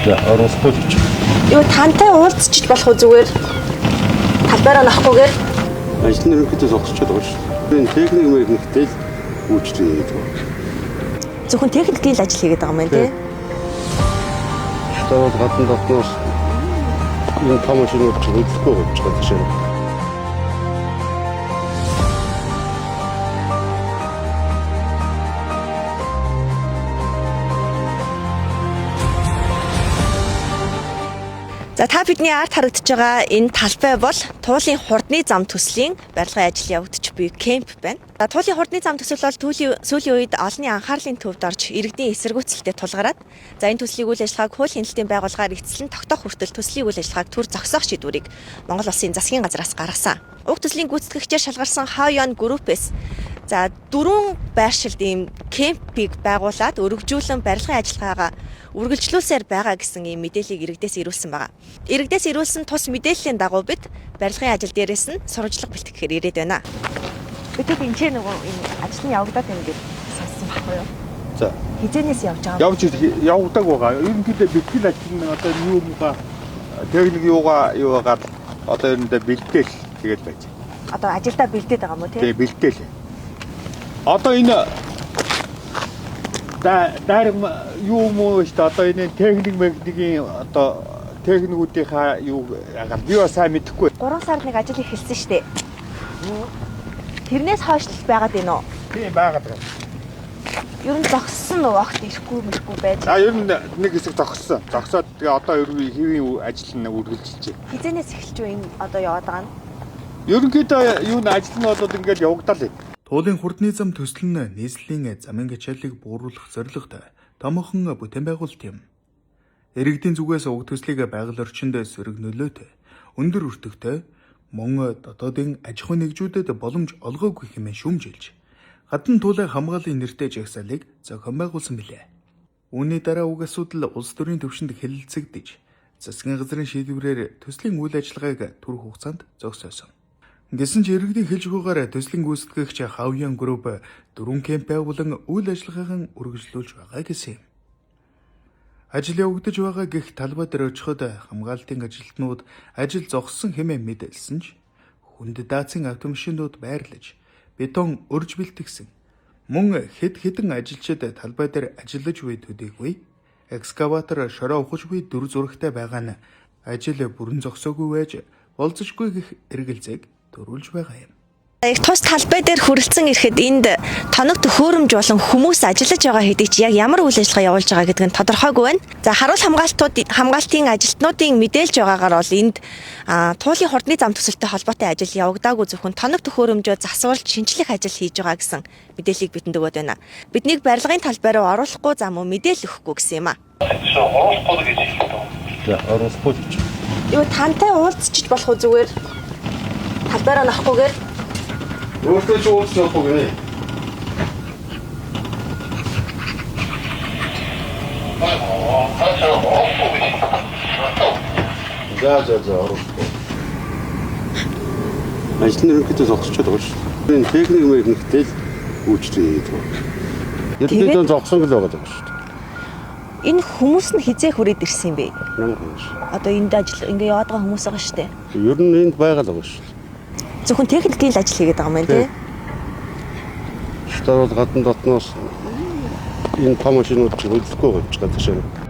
За оруулахгүй л ч. Юу тантай уулзчих болох уу зүгээр? Талбайраа нохгүйгээр Ажил нь ерөнхийдөө зогсчиход байгаа шүү. Энэ техник мэрэгтэй л үйлчлэг хийдэг байна. зөвхөн техникийн л ажил хийгээд байгаа юм байна тий. Одоо гадна дотноос энэ том машинууд ч хөдлөхгүй болж байгаа жишээ нь. За та бидний ард харагдаж байгаа энэ талбай бол Туулын хурдны зам төслийн барилгын ажил явагдаж буй кемп байна. За Туулын хурдны зам төсөл бол сүүлийн үед олонний анхаарлын төвд орж иргэдийн эсэргүүцэлтэд тулгараад за энэ төслийн үйл ажиллагааг хууль хяналтын байгууллагаар эцэслэн тогтоох хүртэл төслийн үйл ажиллагааг төр зогсоох шийдвэрийг Монгол Улсын засгийн газраас гаргасан. Уг төслийн гүйцэтгэгчээр шалгарсан Хавьян группээс за 4 байршилд ийм кемпийг байгуулад өргөжүүлэн барилгын ажиллагаагаа үргэлжлүүлсээр байгаа гэсэн ийм мэдээллийг иргэдээс ирүүлсэн байгаа. Иргэдээс ирүүлсэн тус мэдээллийн дагуу бид барилгын ажил дээрээс нь сурвалжлага бэлтгэхээр ирээд байна. Бид энэ нөгөө энэ ажил нь явагдаад байна гэж сонссон байхгүй юу? За. Хизэнээс явж байгаа. Явж явдаг байгаа. Ерөнхийдөө бэлтгэл ажил нь одоо юугаа техник юугаар одоо ерөнхийдөө бэлтгэл тэгээд байж. Одоо ажилдаа бэлдээд байгаа юм уу тий? Тэгээ бэлтгэл. Одоо энэ дарим юу муу шүү дээ. Одоо энэ техникийн одоо техникүүдийнхаа юу яагаад би бас сайн мэдэхгүй. 3 сард нэг ажил эхэлсэн шүү дээ. Тэрнээс хойш л байгаад байна уу? Тийм байгаад байна. Ер нь зогссон уу? Огт ирэхгүй мэрхгүй байж. Ер нь нэг хэсэг зогссон. Зогсоод тэгээ одоо хэвийн ажил нь үргэлжилж байна. Хизэнээс эхэлж байна энэ одоо яваад байгаа нь. Ерөнхийдөө юу н ажил нь болоод ингээд явагдал. Туулын хурдны зам төсөл нь нийслэлийн замын гачааллыг бууруулах зорилготой томоохон бүтээн байгуулалт юм. Иргэдийн зүгээс уг төслийг байгаль орчинд сөрөг нөлөөтэй, өндөр өртөгтэй, мөн дотоодын аж ахуйн нэгжүүдэд боломж олгоогүй хэмээн шүүмжилж, гадна туулай хамгааллын нэртэй жагсаалыг зохион байгуулсан билээ. Үүний дараа уг асуудал улс төрийн түвшинд хэлэлцэгдэж, засгийн газрын шийдвэрээр төслийн үйл ажиллагааг түрх хугацаанд зогсоосон. Гэсэн ч иргэдийн хэлж байгаагаар төслийн гүйцэтгэгч Хавьян групп 4 кемп байгуулан үйл ажиллагаагаа үргэлжлүүлж байгаа гэсэн юм. Ажил явагдаж байгаа гэх талбай дээр очиход хамгаалтын ажилтнууд ажил зогссон хэмээн мэдээлсэн ч хүнд даацын автомашинууд байрлаж бетон өрж бэлтгэсэн. Мөн хэдэн ажилчид талбай дээр ажиллаж буй төдийгүй экскаватор шороо ухаж буй дүр зурагтай байгаа нь ажил бүрэн зогсоогүй байж болцсошгүй гэх эргэлзээг төрүүлж байгаа юм. Их тус талбай дээр хүрэлцэн ирэхэд энд тоног төхөөрөмж болон хүмүүс ажиллаж байгаа хэдий ч яг ямар үйл ажиллагаа явуулж байгаа гэдэг нь тодорхойгүй байна. За харуул хамгаалтын ажилтнуудын мэдээлж байгаагаар бол энд Туулын хурдны зам төсөлтэй холбоотой ажил явагдаагүй зөвхөн тоног төхөөрөмжөө засвалж шинжлэх ажил хийж байгаа гэсэн мэдээллийг бидэнд өгöd байна. Биднийг барилгын талбай руу оруулахгүй зам уу мэдээлэл өгөхгүй гэсэн юм а. За оруулахгүй л ч. Юу тантай уулзчих болох уу зүгээр? Талбайраа нохгүйгээр Өөртөө ч уулзахгүй гэнэ. За оруулахгүй. Ажил нь ерөнхийдөө зогсчиход байгаа шүү. Энэ техник мэрэгтэй л үйлчлэг хийдэг байна. Ерөнхийдөө зогсон л байгаа шүү. энэ хүмүүс нь хизээ хүрээд ирсэн юм бэ? Ямар хүмүүс? Одоо энд ажил ингээ яваад байгаа хүмүүс байгаа шүү дээ. Ер нь энд байгаа л байгаа шүү. Зөвхөн техникийн л ажил хийгээд байгаа юм байна тий. Одоо гадна дотноос энэ том машинууд ч хөдлөхгүй болж байгаа жишээ нь.